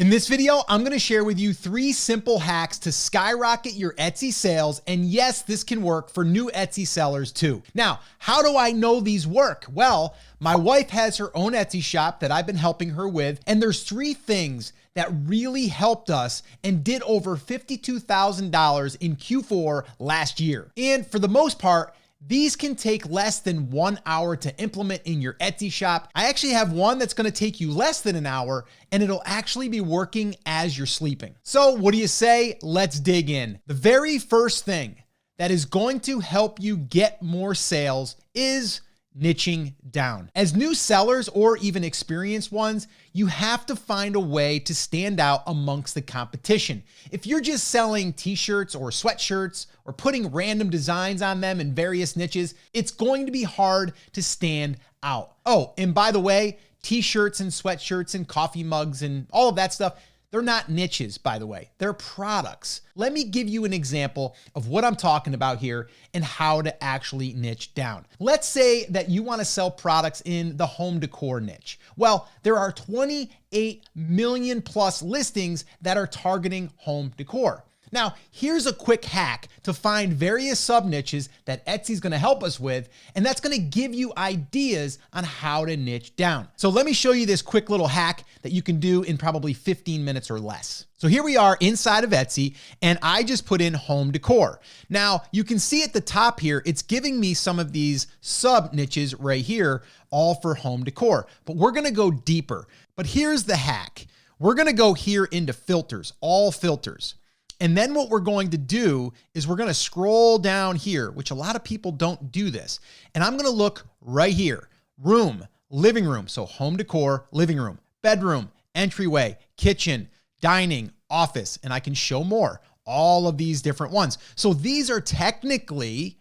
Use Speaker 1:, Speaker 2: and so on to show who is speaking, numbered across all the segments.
Speaker 1: In this video, I'm gonna share with you 3 simple hacks to skyrocket your Etsy sales. And yes, this can work for new Etsy sellers too. Now, how do I know these work? Well, my wife has her own Etsy shop that I've been helping her with. And there's 3 things that really helped us and did over $52,000 in Q4 last year. And for the most part, these can take less than 1 hour to implement in your Etsy shop. I actually have one that's gonna take you less than an hour, and it'll actually be working as you're sleeping. So what do you say? Let's dig in. The very first thing that is going to help you get more sales is niching down. As new sellers or even experienced ones, you have to find a way to stand out amongst the competition. If you're just selling t-shirts or sweatshirts or putting random designs on them in various niches, it's going to be hard to stand out. Oh, and by the way, t-shirts and sweatshirts and coffee mugs and all of that stuff, they're not niches, by the way, they're products. Let me give you an example of what I'm talking about here and how to actually niche down. Let's say that you want to sell products in the home decor niche. Well, there are 28 million plus listings that are targeting home decor. Now, here's a quick hack to find various sub niches that Etsy's gonna help us with, and that's gonna give you ideas on how to niche down. So let me show you this quick little hack that you can do in probably 15 minutes or less. So here we are inside of Etsy, and I just put in home decor. Now, you can see at the top here, it's giving me some of these sub niches right here, all for home decor, but we're gonna go deeper. But here's the hack. We're gonna go here into filters, all filters. And then what we're going to do is we're going to scroll down here, which a lot of people don't do this. And I'm going to look right here, room, living room. So home decor, living room, bedroom, entryway, kitchen, dining, office, and I can show more, all of these different ones. So these are technically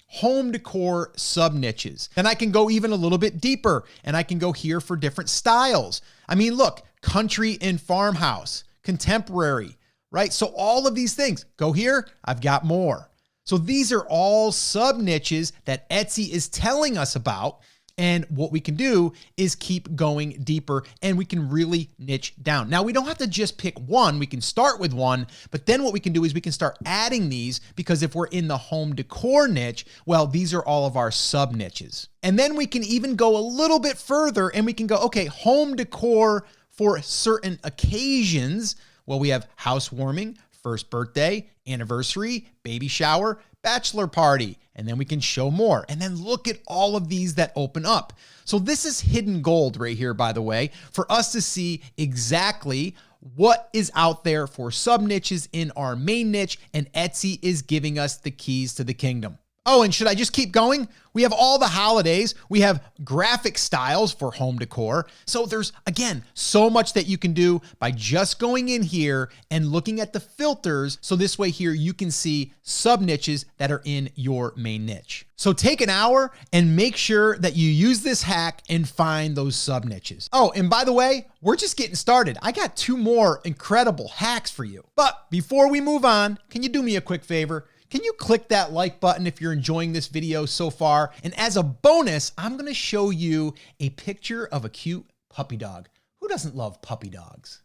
Speaker 1: home decor sub niches. Then I can go even a little bit deeper and I can go here for different styles. I mean, look, country and farmhouse, contemporary, right? So all of these things, go here, I've got more. So these are all sub niches that Etsy is telling us about. And what we can do is keep going deeper and we can really niche down. Now, we don't have to just pick one. We can start with one, but then what we can do is we can start adding these, because if we're in the home decor niche, well, these are all of our sub niches. And then we can even go a little bit further and we can go, okay, home decor for certain occasions. Well, we have housewarming, first birthday, anniversary, baby shower, bachelor party, and then we can show more. And then look at all of these that open up. So this is hidden gold right here, by the way, for us to see exactly what is out there for sub niches in our main niche, and Etsy is giving us the keys to the kingdom. Oh, and should I just keep going? We have all the holidays. We have graphic styles for home decor. So there's, again, so much that you can do by just going in here and looking at the filters. So this way here, you can see sub niches that are in your main niche. So take an hour and make sure that you use this hack and find those sub niches. Oh, and by the way, we're just getting started. I got 2 more incredible hacks for you. But before we move on, can you do me a quick favor? Can you click that like button if you're enjoying this video so far? And as a bonus, I'm gonna show you a picture of a cute puppy dog. Who doesn't love puppy dogs?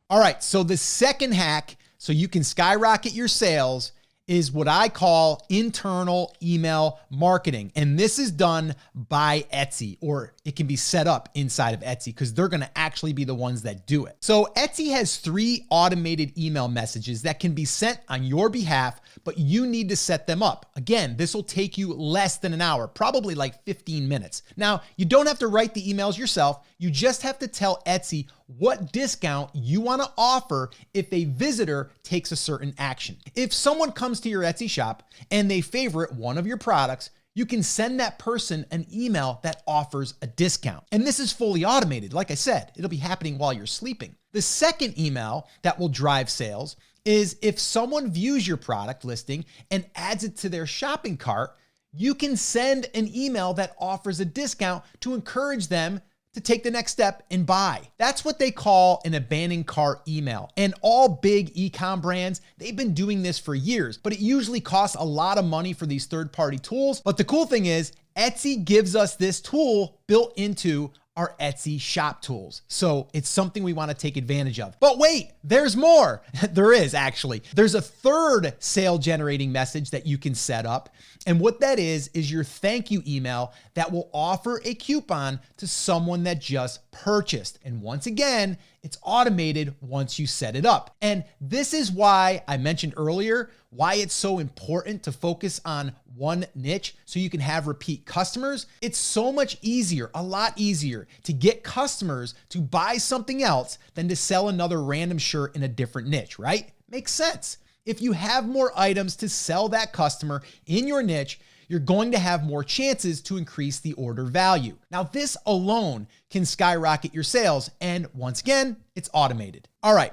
Speaker 1: All right, so the second hack, so you can skyrocket your sales, is what I call internal email marketing. And this is done by Etsy, or it can be set up inside of Etsy because they're gonna actually be the ones that do it. So Etsy has 3 automated email messages that can be sent on your behalf, but you need to set them up. Again, this will take you less than an hour, probably like 15 minutes. Now, you don't have to write the emails yourself. You just have to tell Etsy what discount you want to offer if a visitor takes a certain action. If someone comes to your Etsy shop and they favorite one of your products, you can send that person an email that offers a discount. And this is fully automated. Like I said, it'll be happening while you're sleeping. The second email that will drive sales is if someone views your product listing and adds it to their shopping cart, you can send an email that offers a discount to encourage them to take the next step and buy. That's what they call an abandoned cart email. And all big e-com brands, they've been doing this for years, but it usually costs a lot of money for these third-party tools. But the cool thing is Etsy gives us this tool built into our Etsy shop tools. So it's something we want to take advantage of. But wait, there's more. There is actually. There's a third sale generating message that you can set up. And what that is your thank you email that will offer a coupon to someone that just purchased. And once again, it's automated once you set it up. And this is why I mentioned earlier, why it's so important to focus on one niche so you can have repeat customers. It's so much easier, a lot easier to get customers to buy something else than to sell another random shirt in a different niche, right? Makes sense. If you have more items to sell that customer in your niche, you're going to have more chances to increase the order value. Now, this alone can skyrocket your sales. And once again, it's automated. All right.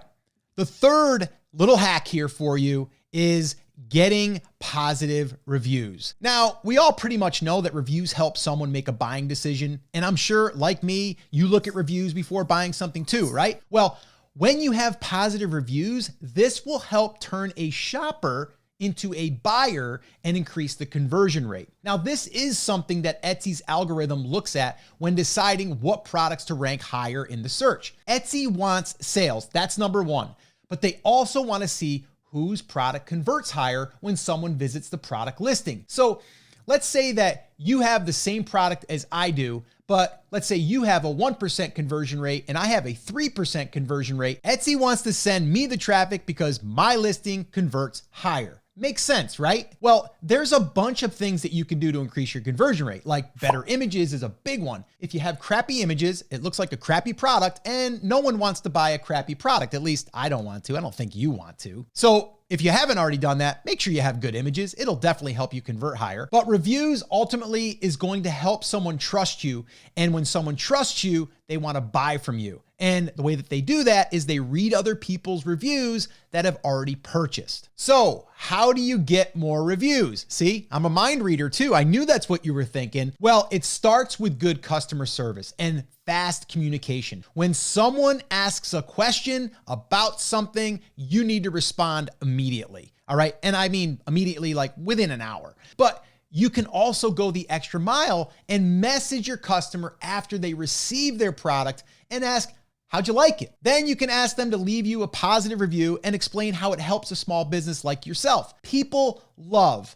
Speaker 1: The third little hack here for you is getting positive reviews. Now, we all pretty much know that reviews help someone make a buying decision. And I'm sure, like me, you look at reviews before buying something too, right? Well, when you have positive reviews, this will help turn a shopper into a buyer and increase the conversion rate. Now, this is something that Etsy's algorithm looks at when deciding what products to rank higher in the search. Etsy wants sales, that's number one, but they also want to see whose product converts higher when someone visits the product listing. So let's say that you have the same product as I do, but let's say you have a 1% conversion rate and I have a 3% conversion rate. Etsy wants to send me the traffic because my listing converts higher. Makes sense, right? Well, there's a bunch of things that you can do to increase your conversion rate, like better images is a big one. If you have crappy images, it looks like a crappy product and no one wants to buy a crappy product. At least I don't want to. I don't think you want to. So if you haven't already done that, make sure you have good images. It'll definitely help you convert higher. But reviews ultimately is going to help someone trust you. And when someone trusts you, they want to buy from you. And the way that they do that is they read other people's reviews that have already purchased. So how do you get more reviews? See, I'm a mind reader too. I knew that's what you were thinking. Well, it starts with good customer service and fast communication. When someone asks a question about something, you need to respond immediately. All right. And I mean, immediately, like within an hour. But you can also go the extra mile and message your customer after they receive their product and ask, how'd you like it? Then you can ask them to leave you a positive review and explain how it helps a small business like yourself. People love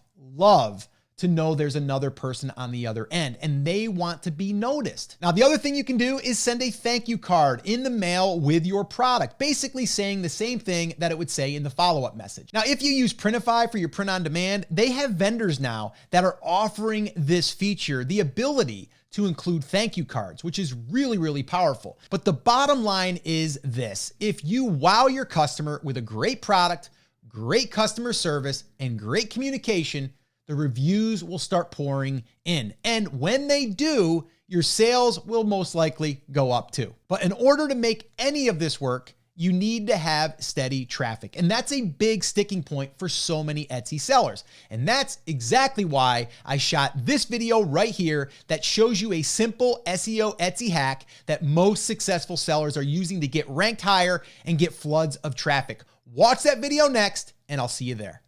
Speaker 1: to know there's another person on the other end and they want to be noticed. Now, the other thing you can do is send a thank you card in the mail with your product, basically saying the same thing that it would say in the follow-up message. Now, if you use Printify for your print on demand, they have vendors now that are offering this feature, the ability to include thank you cards, which is really, really powerful. But the bottom line is this: if you wow your customer with a great product, great customer service, and great communication, the reviews will start pouring in. And when they do, your sales will most likely go up too. But in order to make any of this work, you need to have steady traffic. And that's a big sticking point for so many Etsy sellers. And that's exactly why I shot this video right here that shows you a simple SEO Etsy hack that most successful sellers are using to get ranked higher and get floods of traffic. Watch that video next, and I'll see you there.